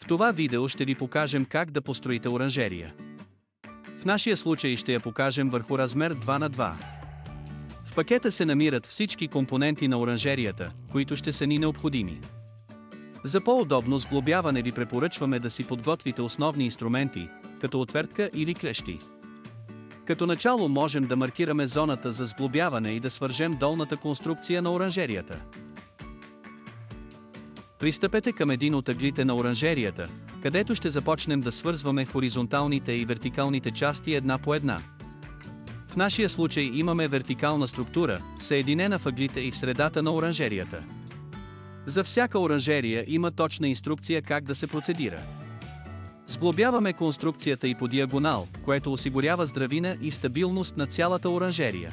В това видео ще ви покажем как да построите оранжерия. В нашия случай ще я покажем върху размер 2:2. В пакета се намират всички компоненти на оранжерията, които ще са ни необходими. За по-удобно сглобяване ви препоръчваме да си подготвите основни инструменти, като отвертка или клещи. Като начало можем да маркираме зоната за сглобяване и да свържем долната конструкция на оранжерията. Пристъпете към един от ъглите на оранжерията, където ще започнем да свързваме хоризонталните и вертикалните части една по една. В нашия случай имаме вертикална структура, съединена в ъглите и в средата на оранжерията. За всяка оранжерия има точна инструкция как да се процедира. Сглобяваме конструкцията и по диагонал, което осигурява здравина и стабилност на цялата оранжерия.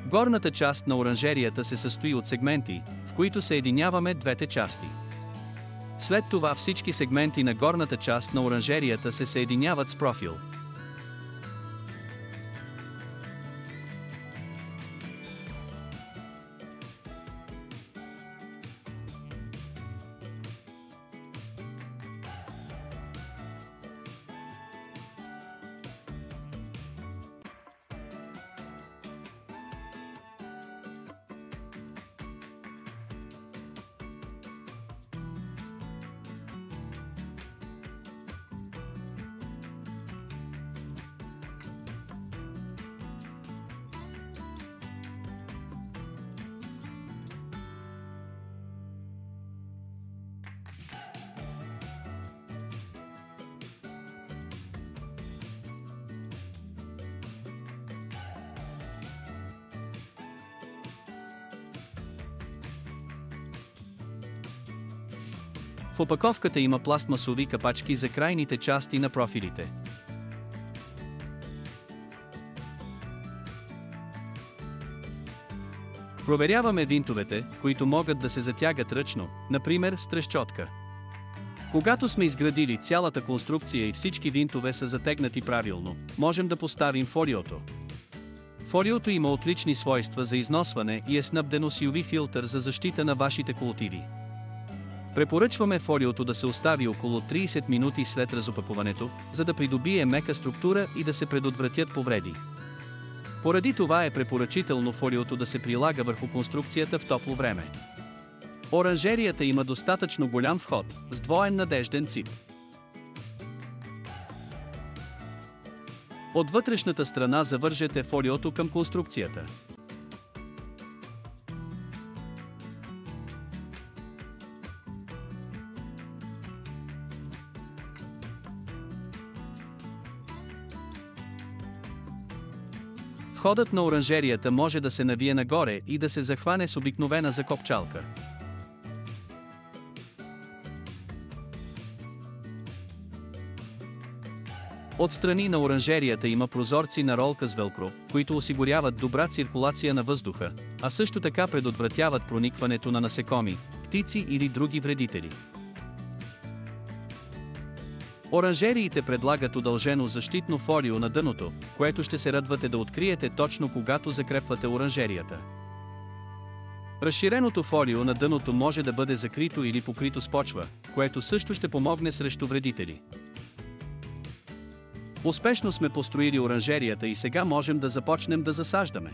Горната част на оранжерията се състои от сегменти, в които съединяваме двете части. След това всички сегменти на горната част на оранжерията се съединяват с профил. В опаковката има пластмасови капачки за крайните части на профилите. Проверяваме винтовете, които могат да се затягат ръчно, например с трещотка. Когато сме изградили цялата конструкция и всички винтове са затегнати правилно, можем да поставим фолиото. Фолиото има отлични свойства за износване и е снабдено с UV филтър за защита на вашите култиви. Препоръчваме фолиото да се остави около 30 минути след разопакуването, за да придобие мека структура и да се предотвратят повреди. Поради това е препоръчително фолиото да се прилага върху конструкцията в топло време. Оранжерията има достатъчно голям вход, с двоен надежден цип. От вътрешната страна завържете фолиото към конструкцията. Входът на оранжерията може да се навие нагоре и да се захване с обикновена закопчалка. Отстрани на оранжерията има прозорци на ролка с велкро, които осигуряват добра циркулация на въздуха, а също така предотвратяват проникването на насекоми, птици или други вредители. Оранжериите предлагат удължено защитно фолио на дъното, което ще се радвате да откриете точно когато закрепвате оранжерията. Разширеното фолио на дъното може да бъде закрито или покрито с почва, което също ще помогне срещу вредители. Успешно сме построили оранжерията и сега можем да започнем да засаждаме.